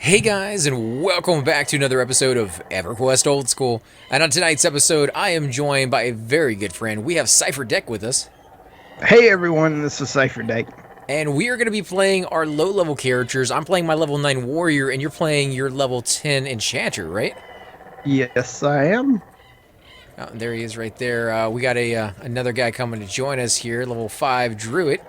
Hey guys, and welcome back to another episode of Everquest Old School. And on tonight's episode, I am joined by a very good friend. We have Cypher Deck with us. Hey everyone, this is Cypher Deck. And we are going to be playing our low-level characters. I'm playing my level 9 Warrior, and you're playing your level 10 Enchanter, right? Yes, I am. Oh, there he is right there. We got another guy coming to join us here, level 5 Druid.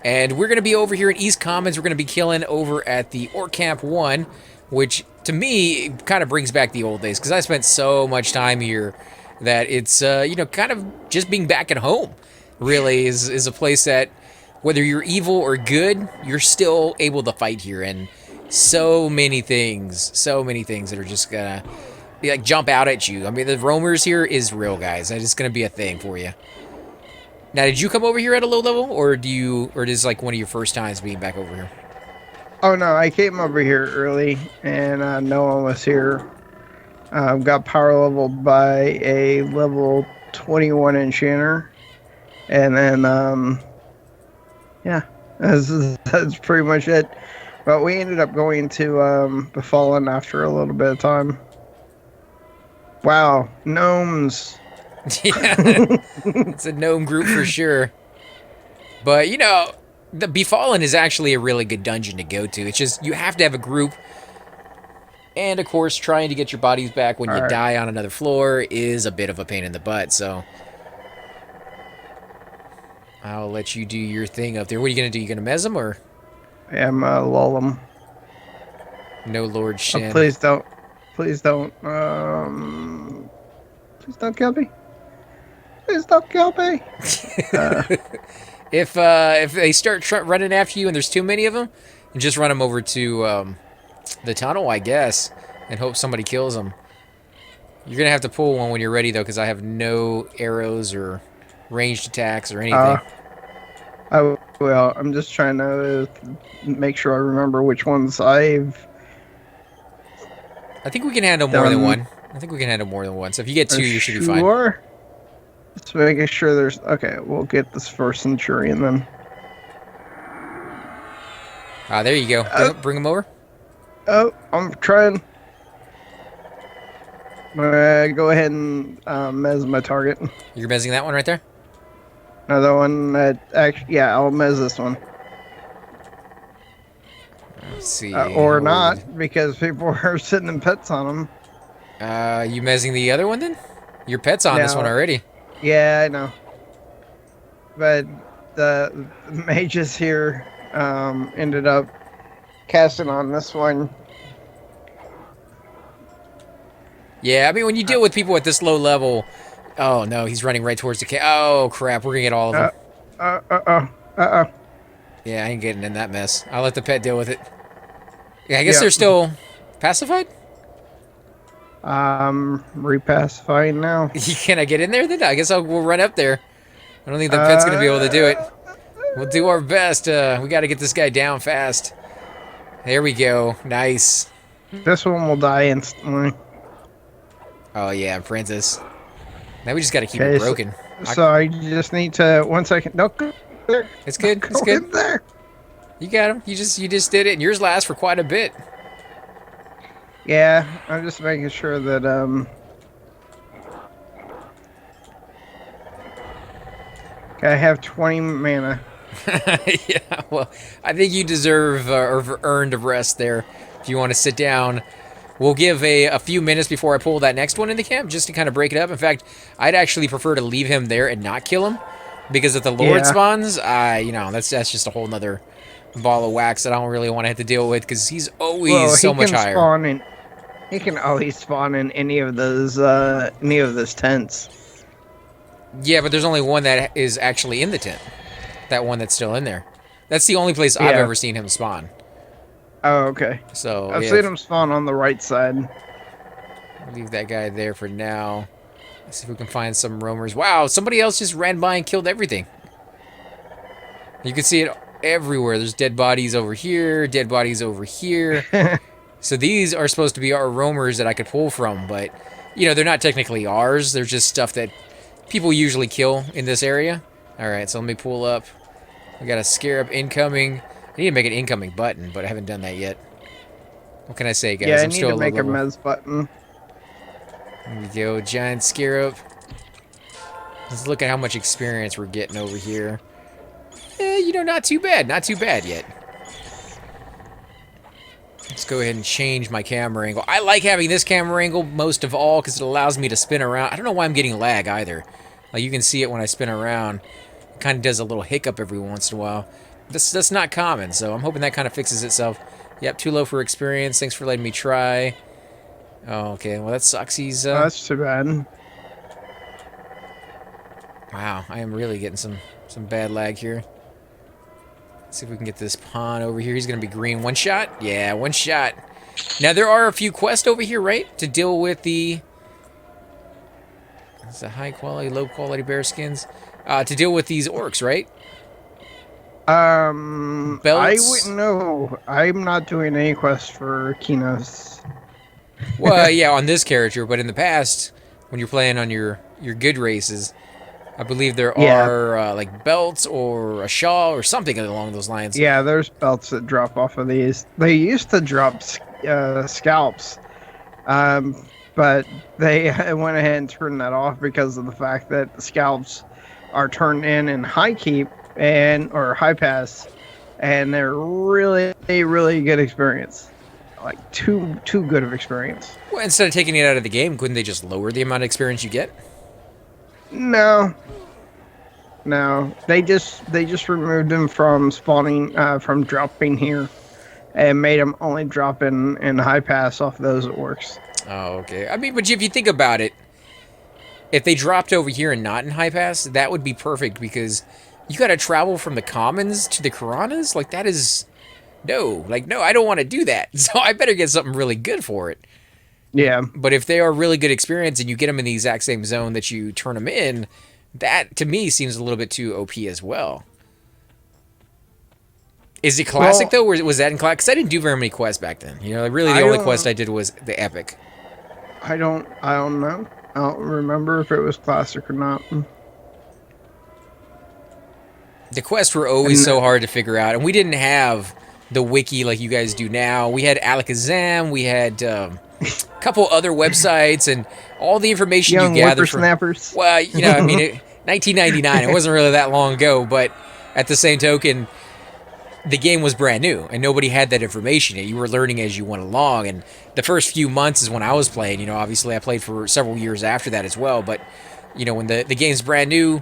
And we're going to be over here in East Commons. We're going to be killing over at the Orc Camp 1, which to me kind of brings back the old days because I spent so much time here that it's, kind of just being back at home really is a place that whether you're evil or good, you're still able to fight here. And so many things that are just going to be like jump out at you. I mean, the roamers here is real, guys. It's going to be a thing for you. Now, did you come over here at a low level, or is like one of your first times being back over here? Oh no, I came over here early and no one was here. Got power leveled by a level 21 enchanter. And then, yeah, that's pretty much it. But we ended up going to Befallen after a little bit of time. Wow, gnomes. Yeah, it's a gnome group for sure. But, the Befallen is actually a really good dungeon to go to. It's just, you have to have a group. And, of course, trying to get your bodies back when you die on another floor is a bit of a pain in the butt, so I'll let you do your thing up there. What are you going to do? You going to mez them, or? Yeah, I'm lull them. No Lord Shin. Oh, please don't. Please don't kill me. Please don't kill me. If they start running after you and there's too many of them, just run them over to the tunnel, I guess, and hope somebody kills them. You're going to have to pull one when you're ready, though, because I have no arrows or ranged attacks or anything. Well, I'm just trying to make sure I remember which ones I think we can handle more than one. I think we can handle more than one. So if you get two, you should be fine. Just making sure there's... Okay, we'll get this first Centurion then. Ah, there you go. Bring him over. Oh, I'm trying. Go ahead and mez my target. You're mezzing that one right there? Another one that actually... Yeah, I'll mez this one. Let's see. Or not, because people are sitting in pets on them. You mezzing the other one then? Your pet's on this one already. Yeah, I know. But the mages here ended up casting on this one. Yeah, I mean, when you deal with people at this low level... Oh, no, he's running right towards the cave. Oh, crap, we're going to get all of them. Yeah, I ain't getting in that mess. I'll let the pet deal with it. Yeah, I guess they're still pacified? Repacifying now. Can I get in there then? I guess we'll run up there. I don't think the pet's going to be able to do it. We'll do our best. We got to get this guy down fast. There we go. Nice. This one will die instantly. Oh, yeah, Princess. Now we just got to keep it broken. So I just need to... 1 second. Don't go there. It's good. It's good. In there. You got him. You just did it, and yours lasts for quite a bit. Yeah, I'm just making sure that I have 20 mana. Yeah, well, I think you deserve or earned a rest there. If you want to sit down, we'll give a few minutes before I pull that next one into camp, just to kind of break it up. In fact, I'd actually prefer to leave him there and not kill him, because if the Lord spawns, that's just a whole nother ball of wax that I don't really want to have to deal with, because he's always so much higher. He can always spawn in any of those tents. Yeah, but there's only one that is actually in the tent. That one that's still in there. That's the only place I've ever seen him spawn. Oh, okay. So I've seen him spawn on the right side. Leave that guy there for now. Let's see if we can find some roamers. Wow, somebody else just ran by and killed everything. You can see it everywhere. There's dead bodies over here, dead bodies over here. So these are supposed to be our roamers that I could pull from, but, they're not technically ours. They're just stuff that people usually kill in this area. All right, so let me pull up. We got a scarab incoming. I need to make an incoming button, but I haven't done that yet. What can I say, guys? Yeah, I I'm need still to a low make a level. mez button. There we go, giant scarab. Let's look at how much experience we're getting over here. You know, not too bad. Not too bad yet. Let's go ahead and change my camera angle. I like having this camera angle most of all because it allows me to spin around. I don't know why I'm getting lag either. Like, you can see it when I spin around. It kind of does a little hiccup every once in a while. That's not common, so I'm hoping that kind of fixes itself. Yep, too low for experience. Thanks for letting me try. Oh, okay. Well, that sucks. He's, Oh, that's too bad. Wow, I am really getting some bad lag here. Let's see if we can get this pawn over here. He's going to be green. One shot? Yeah, one shot. Now, there are a few quests over here, right? To deal with the... It's a high quality, low quality bear skins. To deal with these orcs, right? I Belts. wouldn't know. I'm not doing any quest for Kinos. Well, yeah, on this character, but in the past, when you're playing on your good races, I believe there Yeah. are like belts or a shawl or something along those lines. Yeah, there's belts that drop off of these. They used to drop scalps, but they went ahead and turned that off because of the fact that the scalps are turned in high keep or high pass, and they're really good experience. Like too good of experience. Well, instead of taking it out of the game, couldn't they just lower the amount of experience you get? No, they just removed them from spawning, from dropping here, and made them only drop in high pass off those orcs. Oh, okay. I mean, but if you think about it, if they dropped over here and not in high pass, that would be perfect because you got to travel from the commons to the Karanas. Like, that is... No, I don't want to do that. So I better get something really good for it. Yeah. But if they are really good experience and you get them in the exact same zone that you turn them in, that, to me, seems a little bit too OP as well. Is it classic, though, or was that in classic? Because I didn't do very many quests back then. You know, really the only quest I did was the epic. I don't know. I don't remember if it was classic or not. The quests were always so hard to figure out, and we didn't have the wiki like you guys do now. We had Alakazam, we had a couple other websites, and all the information Young you gathered from... whippersnappers. Well, you know, I mean, 1999, it wasn't really that long ago, but at the same token, the game was brand new, and nobody had that information. You were learning as you went along, and the first few months is when I was playing. You know, obviously I played for several years after that as well, but, you know, when the game's brand new,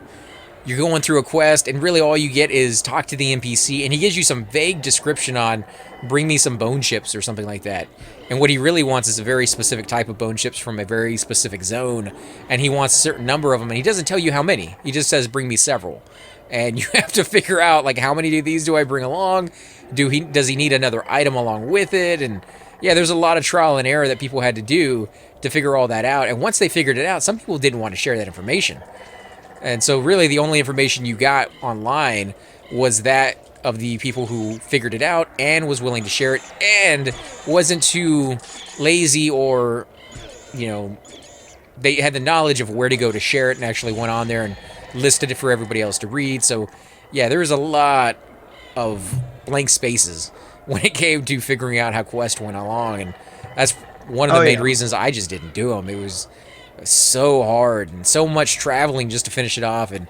you're going through a quest, and really all you get is talk to the NPC, and he gives you some vague description on bring me some bone chips or something like that. And what he really wants is a very specific type of bone chips from a very specific zone, and he wants a certain number of them, and he doesn't tell you how many. He just says bring me several. And you have to figure out, like, how many of these do I bring along? Does he need another item along with it? And yeah, there's a lot of trial and error that people had to do to figure all that out. And once they figured it out, some people didn't want to share that information. And so really the only information you got online was that of the people who figured it out and was willing to share it and wasn't too lazy or, you know, they had the knowledge of where to go to share it and actually went on there and listed it for everybody else to read. So yeah, there was a lot of blank spaces when it came to figuring out how Quest went along, and that's one of the main reasons I just didn't do them. It was so hard and so much traveling just to finish it off, and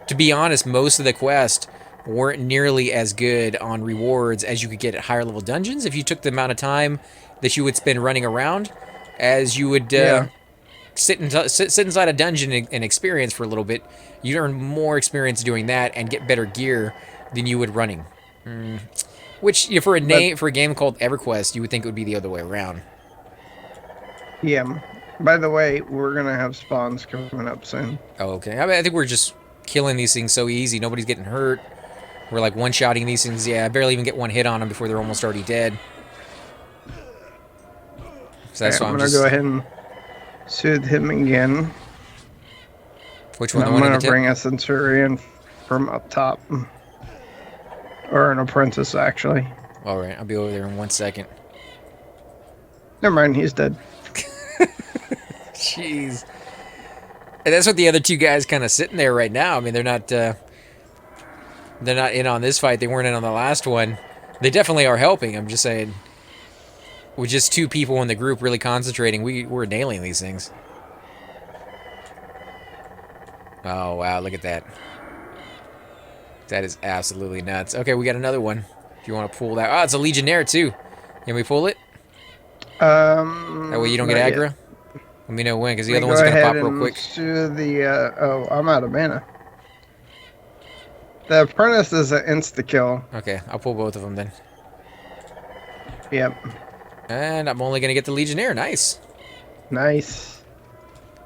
to be honest, most of the quests weren't nearly as good on rewards as you could get at higher level dungeons if you took the amount of time that you would spend running around as you would sit inside a dungeon and experience for a little bit. You'd earn more experience doing that and get better gear than you would running. Which, you know, for a game called Everquest, you would think it would be the other way around. Yeah. By the way, we're gonna have spawns coming up soon. Oh, okay. I mean, I think we're just killing these things so easy. Nobody's getting hurt. We're like one-shotting these things. Yeah, I barely even get one hit on them before they're almost already dead. So that's why I'm gonna go ahead and soothe him again. Which one? I'm gonna bring a centurion from up top, or an apprentice actually. All right, I'll be over there in 1 second. Never mind, he's dead. Jeez. And that's what the other two guys kind of sitting there right now. I mean, they're not in on this fight. They weren't in on the last one. They definitely are helping. I'm just saying. with just 2 people in the group really concentrating, we're nailing these things. Oh, wow, look at that. That is absolutely nuts. Okay, we got another one. If you want to pull that. Oh, it's a Legionnaire, too. Can we pull it? That way you don't get Not aggro? yet. Let me know when, because the Let other me one's go going to ahead pop real and quick. do the. Oh, I'm out of mana. The Apprentice is an insta-kill. Okay, I'll pull both of them then. Yep. And I'm only going to get the Legionnaire. Nice. Nice.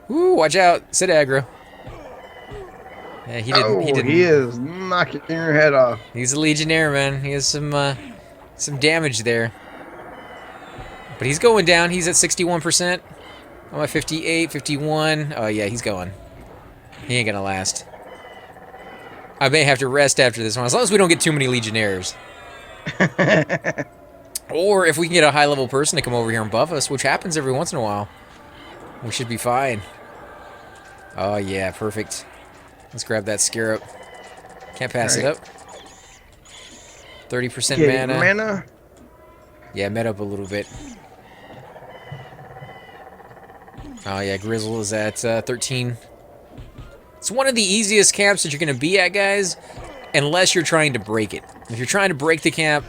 Woo, watch out. Sit aggro. Yeah, he didn't. He Oh, didn't. he is knocking your head off. He's a Legionnaire, man. He has some damage there. But he's going down. He's at 61%. I'm at 58, 51. Oh, yeah, he's going. He ain't going to last. I may have to rest after this one, as long as we don't get too many Legionnaires. Or if we can get a high-level person to come over here and buff us, which happens every once in a while, we should be fine. Oh, yeah, perfect. Let's grab that Scarab. Can't pass it up. 30% mana. Mana? Yeah, met up a little bit. Oh, yeah, Grizzle is at 13. It's one of the easiest camps that you're going to be at, guys, unless you're trying to break it. If you're trying to break the camp,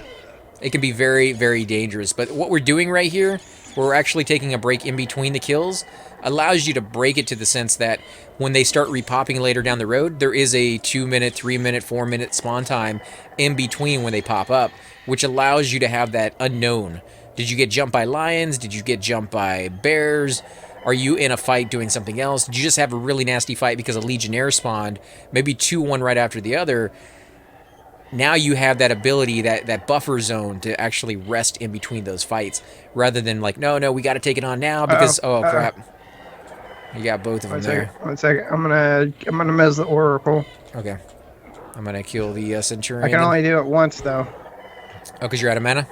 it can be very, very dangerous. But what we're doing right here, where we're actually taking a break in between the kills, allows you to break it to the sense that when they start repopping later down the road, there is a 2-minute, 3-minute, 4-minute spawn time in between when they pop up, which allows you to have that unknown. Did you get jumped by lions? Did you get jumped by bears? Are you in a fight doing something else? Did you just have a really nasty fight because a Legionnaire spawned, maybe 2-1 right after the other? Now you have that ability, that buffer zone to actually rest in between those fights, rather than like, no, we got to take it on now because crap, you got both of them there. One second. I'm gonna mess the Oracle. Okay, I'm gonna kill the Centurion. I can only do it once though. Oh, because you're out of mana.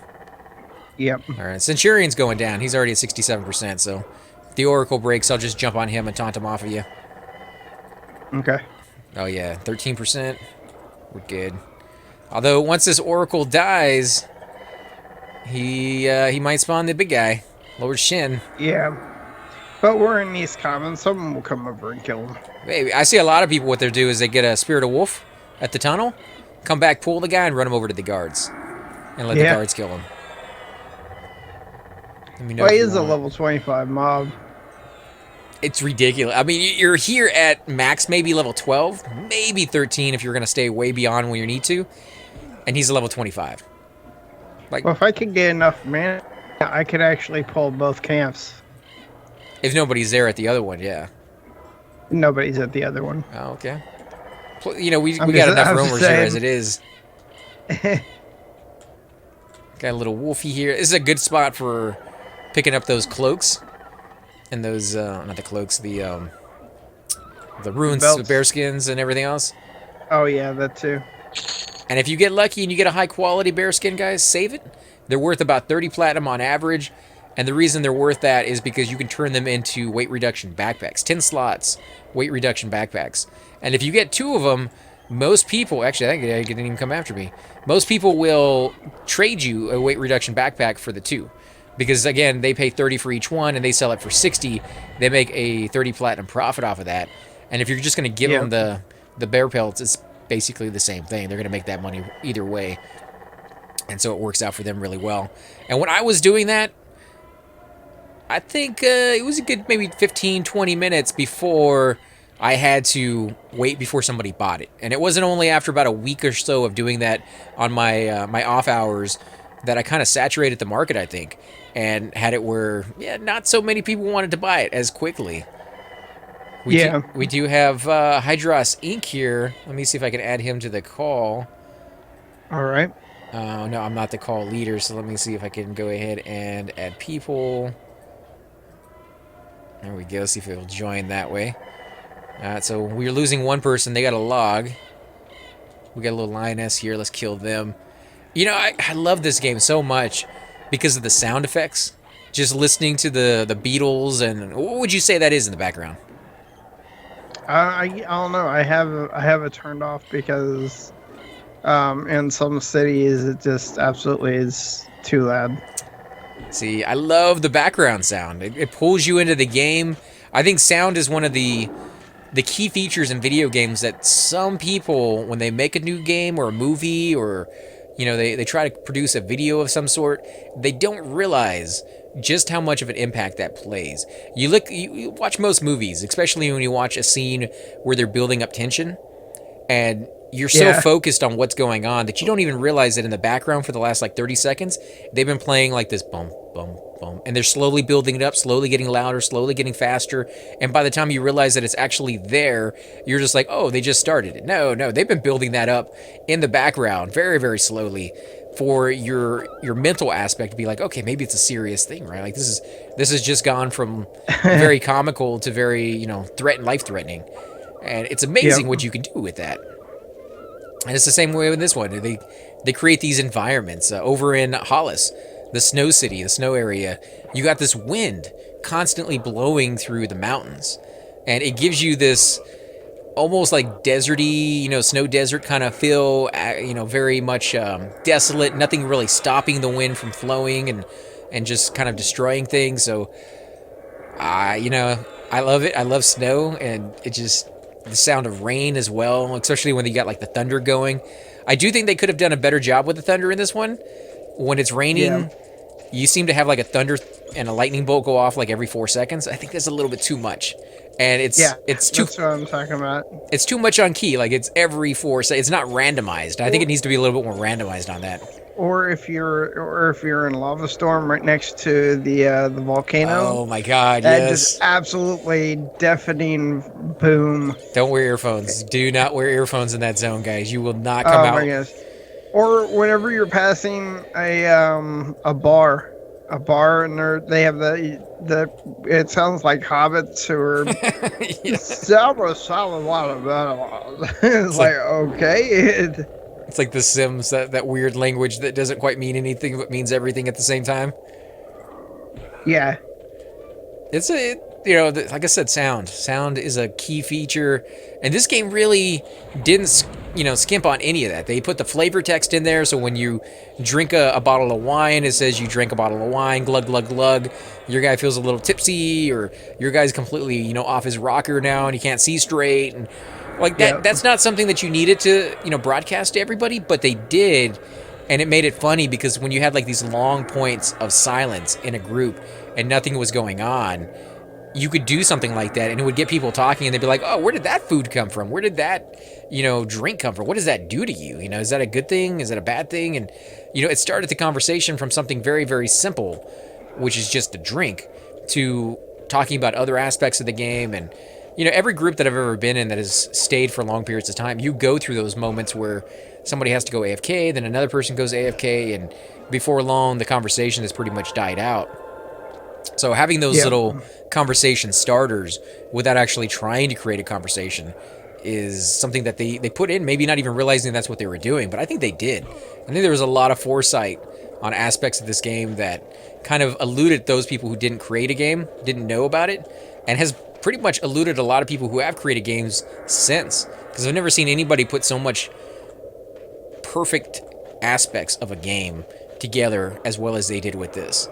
Yep. All right, Centurion's going down. He's already at 67%. So if the Oracle breaks, I'll just jump on him and taunt him off of you. Okay. Oh yeah, 13%. We're good. Although once this Oracle dies, he might spawn the big guy, Lord Shin. Yeah. But we're in East Common. Someone will come over and kill him. Maybe. I see a lot of people, what they do is they get a Spirit of Wolf at the tunnel, come back, pull the guy, and run him over to the guards. And let the guards kill him. Let me know Well, he is a level 25 mob. It's ridiculous. I mean, you're here at max maybe level 12, maybe 13 if you're going to stay way beyond where you need to. And he's a level 25. Like, well, if I could get enough mana, I could actually pull both camps. If nobody's there at the other one, yeah. Nobody's at the other one. Oh, okay. You know, we got enough roamers here as it is. Got a little wolfie here. This is a good spot for picking up those cloaks. And those, not the cloaks, the runes, the bearskins and everything else. Oh, yeah, that too. And if you get lucky and you get a high-quality bearskin, guys, save it. They're worth about 30 platinum on average. And the reason they're worth that is because you can turn them into weight reduction backpacks. 10 slots, weight reduction backpacks. And if you get 2 of them, most people... Actually, I think they didn't even come after me. Most people will trade you a weight reduction backpack for the 2. Because, again, they pay 30 for each one, and they sell it for 60. They make a 30 platinum profit off of that. And if you're just going to give them the bear pelts, it's basically the same thing. They're going to make that money either way. And so it works out for them really well. And when I was doing that, I think it was a good maybe 15, 20 minutes before I had to wait before somebody bought it. And it wasn't only after about a week or so of doing that on my my off hours that I kind of saturated the market, I think, and had it where, not so many people wanted to buy it as quickly. We do have Hydros Inc. here. Let me see if I can add him to the call. All right. Oh, no, I'm not the call leader, so let me see if I can go ahead and add people. There we go, see if it'll join that way. So we're losing one person. They got a log. We got a little lioness here. Let's kill them. You know, I love this game so much because of the sound effects. Just listening to the Beatles, and what would you say that is in the background? I don't know. I have it turned off because in some cities it just absolutely is too loud. See, I love the background sound. It pulls you into the game. I think sound is one of the key features in video games that some people, when they make a new game or a movie, or they try to produce a video of some sort, they don't realize just how much of an impact that plays. You watch most movies, especially when you watch a scene where they're building up tension, and you're so Yeah. focused on what's going on that you don't even realize that in the background for the last like 30 seconds, they've been playing like this bum, bum, bum. And they're slowly building it up, slowly getting louder, slowly getting faster. And by the time you realize that it's actually there, you're just like, oh, they just started it. No, no, they've been building that up in the background very, very slowly for your mental aspect to be like, okay, maybe it's a serious thing, right? Like this has just gone from very comical to very, life threatening. And it's Yep. amazing what you can do with that. And it's the same way with this one. They create these environments over in Hollis, the snow city, the snow area. You got this wind constantly blowing through the mountains, and it gives you this almost like deserty, snow desert kind of feel. Very much desolate. Nothing really stopping the wind from flowing and just kind of destroying things. So, I love it. I love snow, and it just the sound of rain as well, especially when you got like the thunder going. I do think they could have done a better job with the thunder in this one. When it's Yeah. raining, you seem to have like a thunder and a lightning bolt go off like every 4 seconds. I think that's a little bit too much, and Yeah. it's too That's what I'm talking about. it's too much on key. Like it's every 4 seconds. It's not randomized. I think it Or, needs to be a little bit more randomized on that. or if you're in a lava storm right next to the volcano, Oh my god, that just yes. absolutely deafening boom. Don't wear earphones. Do not wear earphones in that zone, guys. You will not come Oh my out. gosh. Or whenever you're passing a bar, and they have the it sounds like hobbits who are Yeah. it's like okay. It's like The Sims, that weird language that doesn't quite mean anything but means everything at the same time. Yeah. It's like I said, sound. Sound is a key feature, and this game really didn't, skimp on any of that. They put the flavor text in there, so when you drink a bottle of wine, it says you drank a bottle of wine, glug, glug, glug. Your guy feels a little tipsy, or your guy's completely, off his rocker now, and he can't see straight, and like that. Yep. That's not something that you needed to, broadcast to everybody, but they did, and it made it funny because when you had like these long points of silence in a group and nothing was going on, you could do something like that and it would get people talking, and they'd be like, oh, where did that food come from? Where did that, drink come from? What does that do to you? Is that a good thing? Is that a bad thing? And, it started the conversation from something very, very simple, which is just a drink, to talking about other aspects of the game. And, every group that I've ever been in that has stayed for long periods of time, you go through those moments where somebody has to go AFK, then another person goes AFK, and before long, the conversation has pretty much died out. So having those Yep. little conversation starters without actually trying to create a conversation is something that they put in, maybe not even realizing that's what they were doing, but I think they did. I think there was a lot of foresight on aspects of this game that kind of eluded those people who didn't create a game, didn't know about it, and has pretty much eluded a lot of people who have created games since. Because I've never seen anybody put so much perfect aspects of a game together as well as they did with this.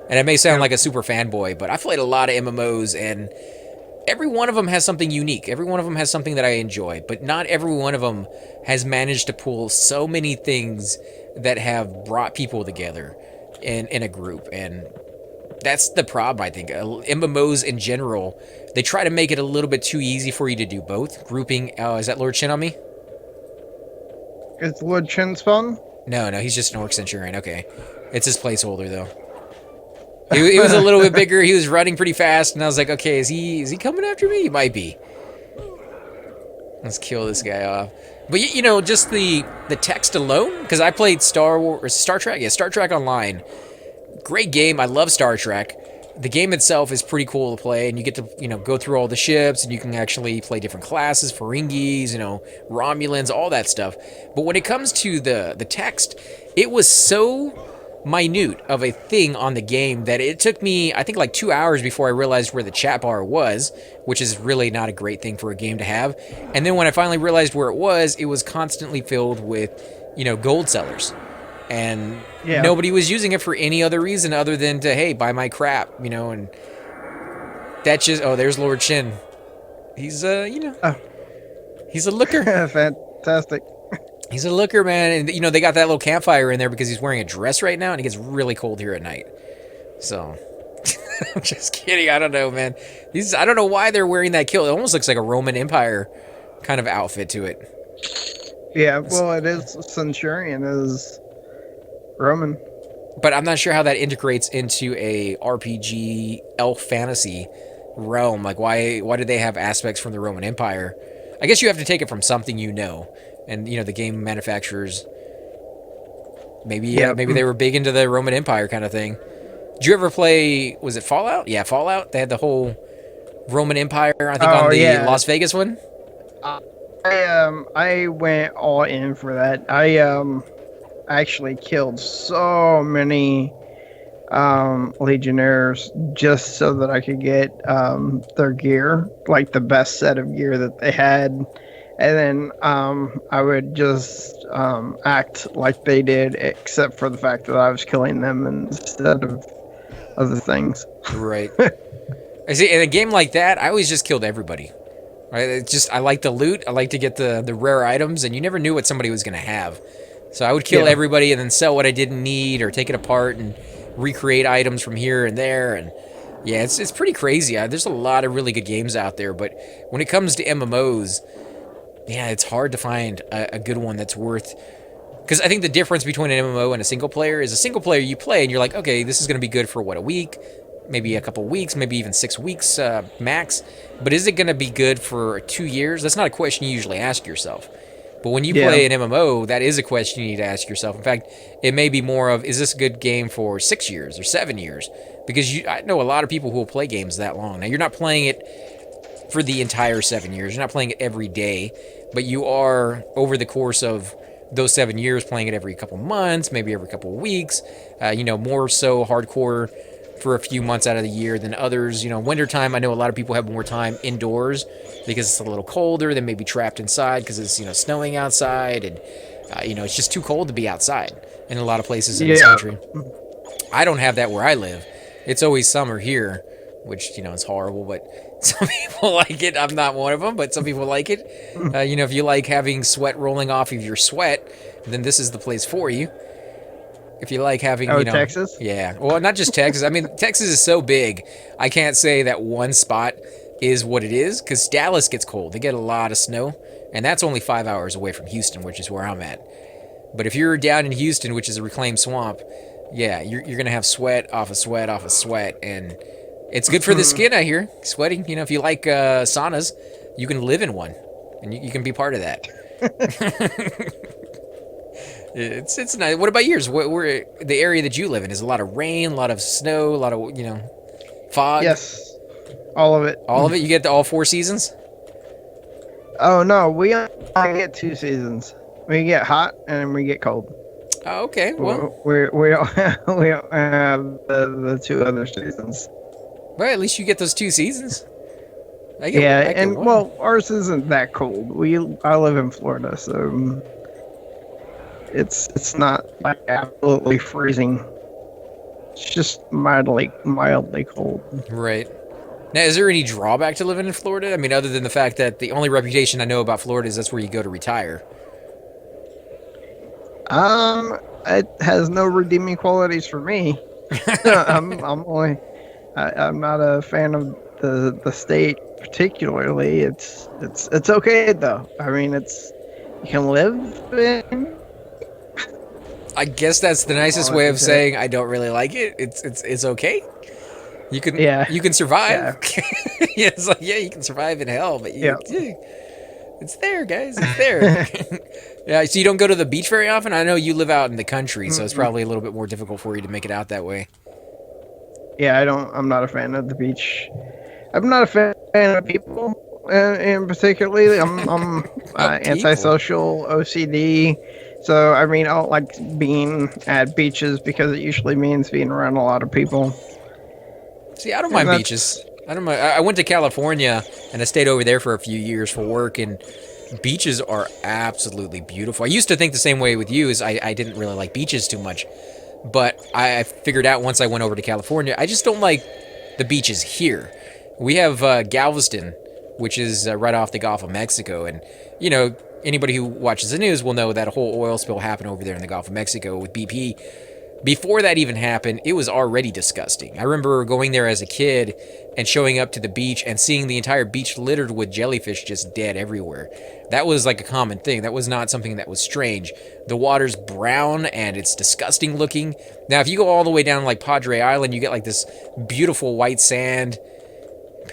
And it may sound like a super fanboy, but I've played a lot of MMOs, and every one of them has something unique. Every one of them has something that I enjoy, but not every one of them has managed to pull so many things that have brought people together in a group. And that's the problem, I think. MMOs in general, they try to make it a little bit too easy for you to do both. Grouping, is that Lord Shin on me? It's Lord Chinspawn. No, he's just an Orc Centurion. Okay. It's his placeholder, though. He was a little bit bigger. He was running pretty fast, and I was like, okay, is he coming after me? He might be. Let's kill this guy off. But just the text alone, because I played Star Trek. Yeah, Star Trek Online. Great game. I love Star Trek. The game itself is pretty cool to play, and you get to go through all the ships, and you can actually play different classes, Ferengis, Romulans, all that stuff. But when it comes to the text, it was so minute of a thing on the game that it took me, I think, like 2 hours before I realized where the chat bar was, which is really not a great thing for a game to have. And then when I finally realized where it was constantly filled with, gold sellers. and Yeah. nobody was using it for any other reason other than to, hey, buy my crap, you know. And that just, oh, there's Lord Shin. He's you know, Oh, he's a looker. fantastic. He's a looker, man. And you know, they got that little campfire in there because he's wearing a dress right now, and it gets really cold here at night. So I'm just kidding. I don't know, man. I don't know why they're wearing that kilt. It almost looks like a Roman Empire kind of outfit to it. Yeah, well, it is Centurion is Roman. But I'm not sure how that integrates into a RPG elf fantasy realm. Like, why did they have aspects from the Roman Empire? I guess you have to take it from something you know. And, you know, the game manufacturers, maybe maybe they were big into the Roman Empire kind of thing. Did you ever play, was it Fallout? Yeah, Fallout. They had the whole Roman Empire, I think, on the Las Vegas one. I went all in for that. I actually killed so many legionnaires just so that I could get their gear, like the best set of gear that they had. And then I would just act like they did, except for the fact that I was killing them instead of other things. Right. I see, in a game like that, I always just killed everybody. Right? It's just, I like the loot. I like to get the rare items, and you never knew what somebody was going to have. So I would kill everybody and then sell what I didn't need or take it apart and recreate items from here and there. And yeah, it's pretty crazy. There's a lot of really good games out there, but when it comes to MMOs, yeah, it's hard to find a good one that's worth... Because I think the difference between an MMO and a single player is a single player you play and you're like, okay, this is going to be good for, what, a week? Maybe a couple weeks, maybe even 6 weeks max. But is it going to be good for 2 years? That's not a question you usually ask yourself. But when you play an MMO, that is a question you need to ask yourself. In fact, it may be more of, is this a good game for 6 years or 7 years? Because I know a lot of people who will play games that long. Now, you're not playing it for the entire 7 years. You're not playing it every day. But you are, over the course of those 7 years, playing it every couple months, maybe every couple weeks. You know, more so hardcore for a few months out of the year than others. You know, wintertime, I know a lot of people have more time indoors because it's a little colder than maybe trapped inside because it's, you know, snowing outside and, you know, it's just too cold to be outside in a lot of places in this country. I don't have that where I live. It's always summer here, which, you know, is horrible, but some people like it. I'm not one of them, but some people like it. You know, if you like having sweat rolling off of your sweat, then this is the place for you. If you like having, you know... Texas? Yeah. Well, not just Texas. I mean, Texas is so big, I can't say that one spot is what it is, because Dallas gets cold. They get a lot of snow, and that's only 5 hours away from Houston, which is where I'm at. But if you're down in Houston, which is a reclaimed swamp, yeah, you're going to have sweat off of sweat off of sweat, and it's good for the skin, I hear. Sweating, you know, if you like saunas, you can live in one, and you can be part of that. It's nice. What about yours? Where the area that you live in is a lot of rain, a lot of snow, a lot of, you know, fog. Yes, all of it. All of it. You get all 4 seasons. Oh no, we only get 2 seasons. We get hot and we get cold. Oh, okay. Well, we don't have the 2 other seasons. Well, at least you get those 2 seasons. Well, ours isn't that cold. I live in Florida, so it's not like absolutely freezing. It's just mildly cold. Right. Now, is there any drawback to living in Florida? I mean, other than the fact that the only reputation I know about Florida is that's where you go to retire. It has no redeeming qualities for me. I'm not a fan of the state particularly. It's okay though. I mean, you can live in. I guess that's the nicest way of saying I don't really like it. It's okay. You can survive. Yeah. It's like, yeah, you can survive in hell, but it's there, guys. It's there. Yeah, so you don't go to the beach very often? I know you live out in the country, so it's probably a little bit more difficult for you to make it out that way. Yeah, I'm not a fan of the beach. I'm not a fan of people, in particularly. I'm antisocial, OCD. So, I mean, I don't like being at beaches because it usually means being around a lot of people. See, I don't mind beaches. I don't know. I went to California and I stayed over there for a few years for work, and beaches are absolutely beautiful. I used to think the same way with you, is I didn't really like beaches too much. But I figured out once I went over to California, I just don't like the beaches here. We have Galveston, which is right off the Gulf of Mexico, and you know, anybody who watches the news will know that a whole oil spill happened over there in the Gulf of Mexico with BP. Before that even happened, it was already disgusting. I remember going there as a kid and showing up to the beach and seeing the entire beach littered with jellyfish just dead everywhere. That was like a common thing. That was not something that was strange. The water's brown and it's disgusting looking. Now, if you go all the way down like Padre Island, you get like this beautiful white sand.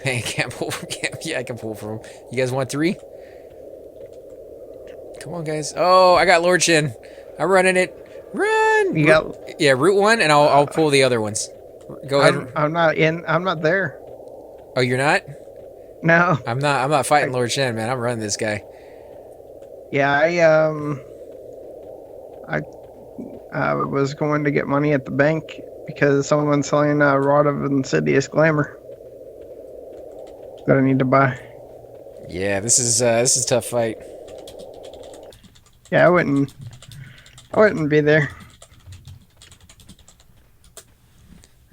I can't pull from him. Yeah, I can pull from him. You guys want 3? Come on, guys. Oh, I got Lord Shin. I'm running it. Run! You got route 1, and I'll pull the other ones. Go ahead. I'm not in. I'm not there. Oh, you're not? No. I'm not fighting Lord Shen, man. I'm running this guy. Yeah, I was going to get money at the bank because someone's selling a Rod of Insidious Glamour that I need to buy. Yeah, this is a tough fight. Yeah, I wouldn't be there.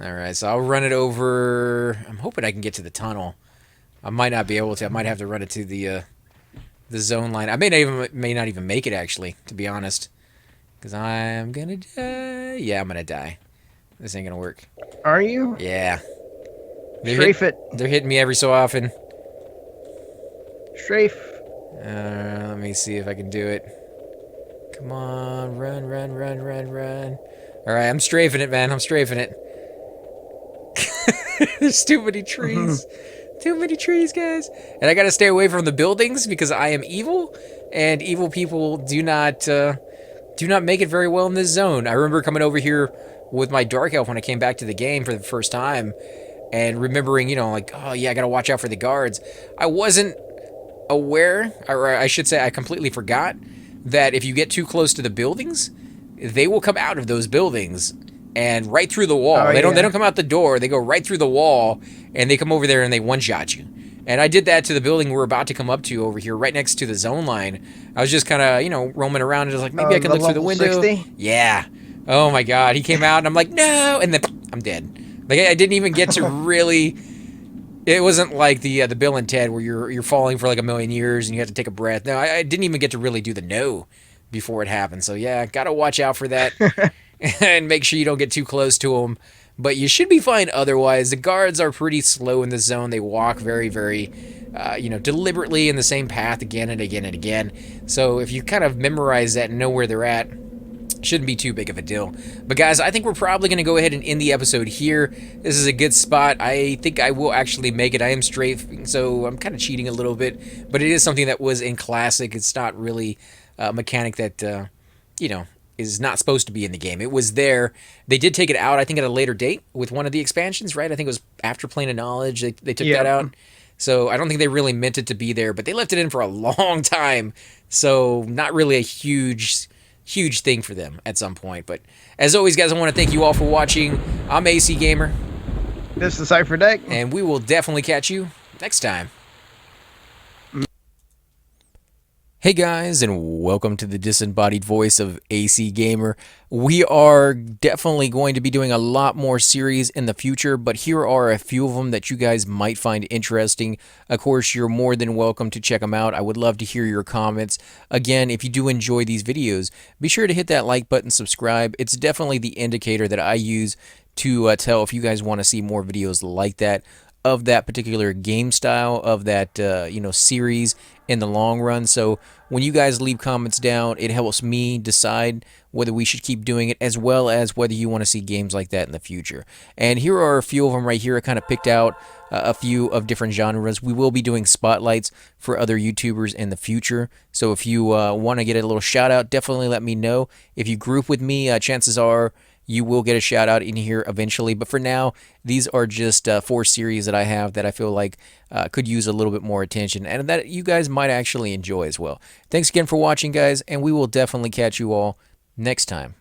All right, so I'll run it over. I'm hoping I can get to the tunnel. I might not be able to. I might have to run it to the zone line. I may not even make it, actually, to be honest, because I'm gonna die. Yeah, I'm gonna die. This ain't gonna work. Are you? Yeah. Strafe it. They're hitting me every so often. Strafe. Let me see if I can do it. Come on, run, run, run, run, run. All right, I'm strafing it, man. I'm strafing it. There's too many trees. Too many trees, guys. And I gotta stay away from the buildings because I am evil, and evil people do not make it very well in this zone. I remember coming over here with my Dark Elf when I came back to the game for the first time, and remembering, you know, like, oh yeah, I gotta watch out for the guards. I wasn't aware, or I should say I completely forgot, that if you get too close to the buildings, they will come out of those buildings and right through the wall. Oh, they don't come out the door. They go right through the wall, and they come over there and they one-shot you. And I did that to the building we're about to come up to over here, right next to the zone line. I was just kind of, you know, roaming around and just like, maybe I can look through the window. 60? Yeah. Oh my God. He came out and I'm like, no, and then I'm dead. Like I didn't even get to really. It wasn't like the Bill and Ted where you're falling for like a million years and you have to take a breath. No, I didn't even get to really do the no before it happened. So yeah, gotta watch out for that and make sure you don't get too close to them. But you should be fine otherwise. The guards are pretty slow in the zone. They walk very, very, deliberately in the same path again and again and again. So if you kind of memorize that and know where they're at, shouldn't be too big of a deal. But guys, I think we're probably going to go ahead and end the episode here. This is a good spot. I think I will actually make it. I am strafing, so I'm kind of cheating a little bit. But it is something that was in Classic. It's not really a mechanic that, is not supposed to be in the game. It was there. They did take it out, I think, at a later date with one of the expansions, right? I think it was after Plane of Knowledge. They took that out. So I don't think they really meant it to be there, but they left it in for a long time. So not really a huge thing for them at some point. But as always, guys, I want to thank you all for watching. I'm AC Gamer. This is Cypher Deck. And we will definitely catch you next time. Hey guys, and welcome to the disembodied voice of AC Gamer. We are definitely going to be doing a lot more series in the future, but here are a few of them that you guys might find interesting. Of course, you're more than welcome to check them out. I would love to hear your comments. Again, if you do enjoy these videos, be sure to hit that like button, subscribe. It's definitely the indicator that I use to tell if you guys want to see more videos like that, of that particular game style, of that series in the long run. So when you guys leave comments down, it helps me decide whether we should keep doing it, as well as whether you want to see games like that in the future. And here are a few of them right here. I kind of picked out a few of different genres. We will be doing spotlights for other YouTubers in the future. So if you want to get a little shout out, definitely let me know. If you group with me, chances are you will get a shout out in here eventually. But for now, these are just 4 series that I have that I feel like could use a little bit more attention and that you guys might actually enjoy as well. Thanks again for watching, guys, and we will definitely catch you all next time.